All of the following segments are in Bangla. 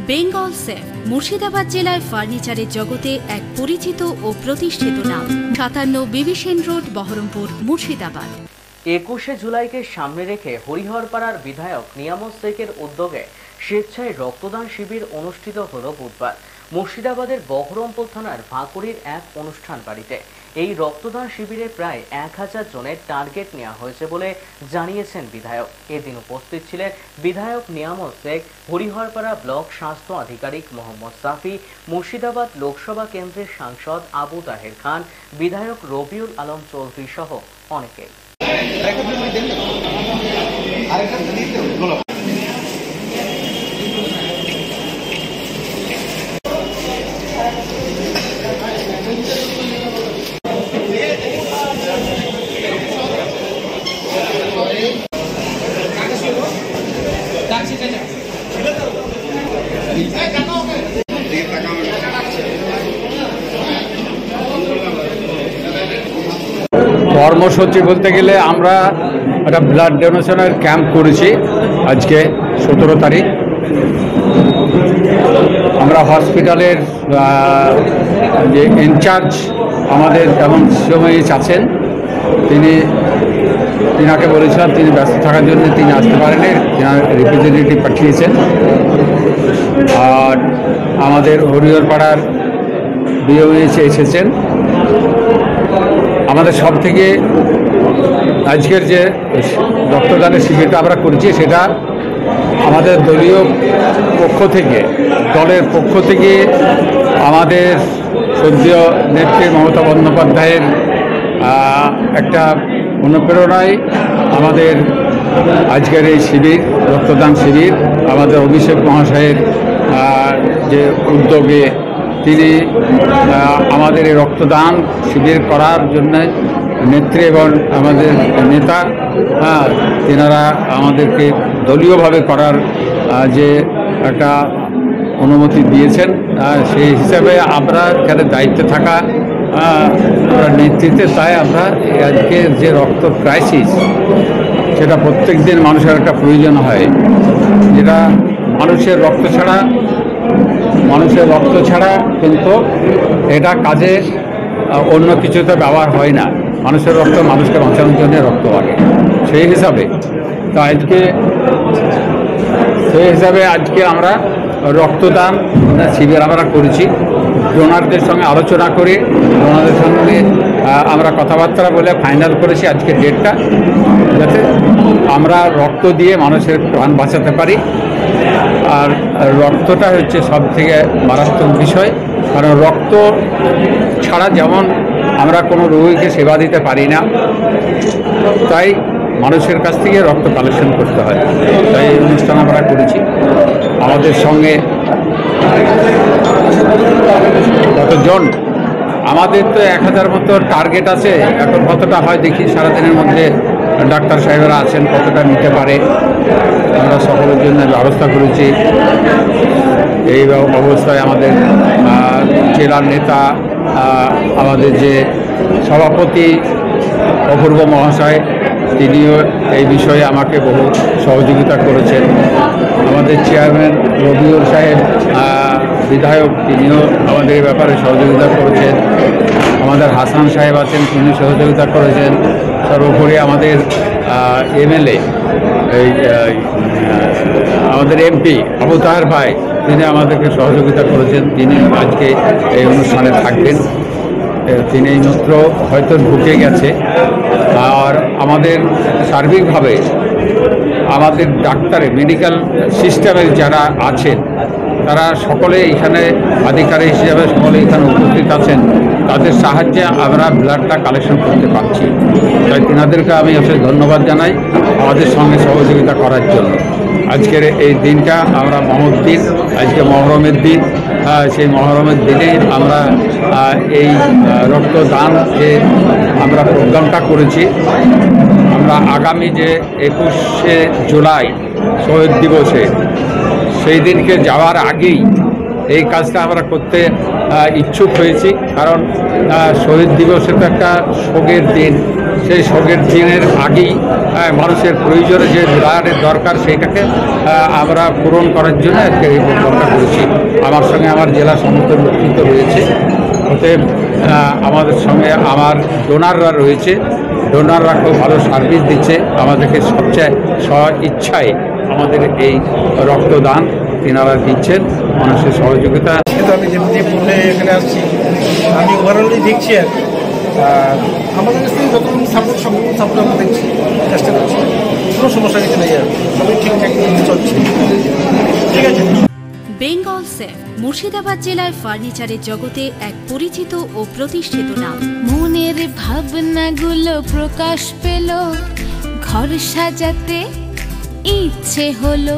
বেঙ্গল সেফ মুর্শিদাবাদ জেলায় ফার্নিচারের জগতে এক পরিচিত ও প্রতিষ্ঠিত নাম। 57 বিবি সেন রোড, বহরমপুর, মুর্শিদাবাদ। 21শে জুলাইকে সামনে রেখে হরিহরপাড়ার বিধায়ক নিয়ামত শেখের উদ্যোগে স্বেচ্ছায় রক্তদান শিবির অনুষ্ঠিত হল বুধবার মুর্শিদাবাদের বহরমপুর থানার ভাঁকুড়ির এক অনুষ্ঠান বাড়িতে। এই রক্তদান শিবিরে প্রায় 1000 জনের টার্গেট নেওয়া হয়েছে বলে জানিয়েছেন বিধায়ক। এদিন উপস্থিত ছিলেন বিধায়ক নিয়ামত শেখ, হরিহরপাড়া ব্লক স্বাস্থ্য আধিকারিক মোহাম্মদ সাফি, মুর্শিদাবাদ লোকসভা কেন্দ্রের সাংসদ আবু তাহের খান, বিধায়ক রবিউল আলম চৌধুরী সহ অনেকে। কর্মসূচি বলতে গেলে আমরা একটা ব্লাড ডোনেশনের ক্যাম্প করেছি আজকে 17 তারিখ। আমরা হসপিটালের যে ইনচার্জ আমাদের যেমন সময়েশ আছেন, তিনাকে বলেছিলাম, তিনি ব্যস্ত থাকার জন্য তিনি আসতে পারেননি, তিনার রিপ্রেজেন্টেটিভ পাঠিয়েছেন। আর আমাদের হরিহরপাড়ার বিওএইচ এসেছেন। আমাদের সব থেকে আজকের যে রক্তদানের শিবিরটা আমরা করেছি সেটা আমাদের দলীয় পক্ষ থেকে, দলের পক্ষ থেকে আমাদের সদ্যীয় নেত্রী মমতা বন্দ্যোপাধ্যায়ের একটা অনুপ্রেরণায় আমাদের আজকের এই শিবির, রক্তদান শিবির আমাদের অভিষেক মহাশয়ের যে উদ্যোগে তিনি আমাদের এই রক্তদান শিবির করার জন্য নেত্রী এবং আমাদের নেতা তেনারা আমাদেরকে দলীয়ভাবে করার যে একটা অনুমতি দিয়েছেন, সেই হিসাবে আমরা এখানে দায়িত্বে থাকা নেতৃত্বে, তাই আমরা আজকের যে রক্ত ক্রাইসিস সেটা প্রত্যেক দিন মানুষের একটা প্রয়োজন হয়, যেটা মানুষের রক্ত ছাড়া কিন্তু এটা কাজে অন্য কিছুতে ব্যবহার হয় না। মানুষের রক্ত মানুষকে বাঁচানোর জন্য রক্ত লাগে। সেই হিসাবে আজকে আমরা রক্তদান শিবির আমরা করেছি। ডোনারদের সঙ্গে আলোচনা করে, ডোনারদের সঙ্গে আমরা কথাবার্তা বলে ফাইনাল করেছি আজকে ডেটটা, যাতে আমরা রক্ত দিয়ে মানুষের প্রাণ বাঁচাতে পারি। আর রক্তটা হচ্ছে সব থেকে মারাত্মক বিষয়, কারণ রক্ত ছাড়া যেমন আমরা কোনো রোগীকে সেবা দিতে পারি না, তাই মানুষের কাছ থেকে রক্ত কালেকশন করতে হয়। তাই এই অনুষ্ঠান আমরা করেছি। আমাদের সঙ্গে কতজন, আমাদের তো 1000 মতো টার্গেট আছে। এখন কতটা হয় দেখি, সারাদিনের মধ্যে ডাক্তার সাহেবরা আছেন, কতটা নিতে পারে আমরা সকলের জন্য ব্যবস্থা করেছি। এই অবস্থায় আমাদের জেলার নেতা, আমাদের যে সভাপতি অপূর্ব মহাশয়, তিনিও এই বিষয়ে আমাকে বহু সহযোগিতা করেছেন। আমাদের চেয়ারম্যান রবিউল সাহেব, বিধায়ক, তিনিও আমাদের এই ব্যাপারে সহযোগিতা করেছেন। আমাদের হাসান সাহেব আছেন, তিনি সহযোগিতা করেছেন। সর্বোপরি আমাদের এমএলএ, আমাদের এমপি আবু তাহের ভাই, তিনি আমাদেরকে সহযোগিতা করেছেন। তিনি আজকে এই অনুষ্ঠানে থাকবেন। তিনি এই মাত্র হয়তো ঢুকে গেছে। আর আমাদের সার্বিকভাবে আমাদের ডাক্তারের, মেডিকেল সিস্টেমের যারা আছেন, তারা সকলে এখানে আধিকারিক হিসেবে সকলে এখানে উপস্থিত আছেন। তাদের সাহায্যে আমরা ব্লাডটা কালেকশন করতে পারছি। তাই তিনাদেরকে আমি অশেষ ধন্যবাদ জানাই আমাদের সঙ্গে সহযোগিতা করার জন্য। আজকের এই দিনটা আমরা দিন, আজকে মহরমের দিন। সেই মহরমের দিনে আমরা এই রক্তদান যে আমরা প্রোগ্রামটা করেছি, আমরা আগামী যে 21শে জুলাই শহীদ দিবসে, সেই দিনকে যাওয়ার আগেই এই কাজটা আমরা করতে ইচ্ছুক হয়েছি। কারণ শহীদ দিবসে তো একটা শোকের দিন, সেই শোকের দিনের আগেই মানুষের প্রয়োজনে যে রায়ের দরকার সেইটাকে আমরা পূরণ করার জন্য আজকে এই প্রোগ্রামটা করেছি। আমার সঙ্গে আমার জেলা সমস্ত নেতৃত্ব রয়েছে, অতএব আমাদের সঙ্গে আমার ডোনাররা রয়েছে। ডোনাররা খুব ভালো সার্ভিস দিচ্ছে আমাদেরকে, সবচেয়ে ইচ্ছায় আমাদের এই রক্তদান তিনারা দিচ্ছেন, মানুষের সহযোগিতা। কিন্তু আমি যেমনি বলে এখানে আসছি, আমি ওভারঅলি দেখছি আর কি। আর আমাদের কাছ থেকে যতক্ষণ সাপোর্ট আমরা দেখছি, চেষ্টা করছি, কোনো সমস্যা কিছু নেই আর সবই ঠিকঠাক চলছে। ঠিক আছে। বেঙ্গল সেফ মুর্শিদাবাদ জেলায় ফার্নিচারের জগতে এক পরিচিত ও প্রতিষ্ঠিত নাম। মনের ভাবনাগুলো প্রকাশ পেল, ঘর সাজাতে ইচ্ছে হলো,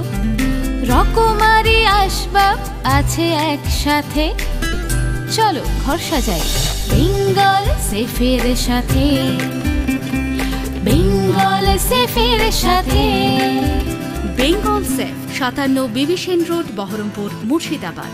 রকমারি আসবাব আছে একসাথে, চলো ঘর সাজাই বেঙ্গল সেফের সাথে, বেঙ্গল সেফের সাথে। বেঙ্গল সেফ 57 বিভীষণ রোড, বহরমপুর, মুর্শিদাবাদ।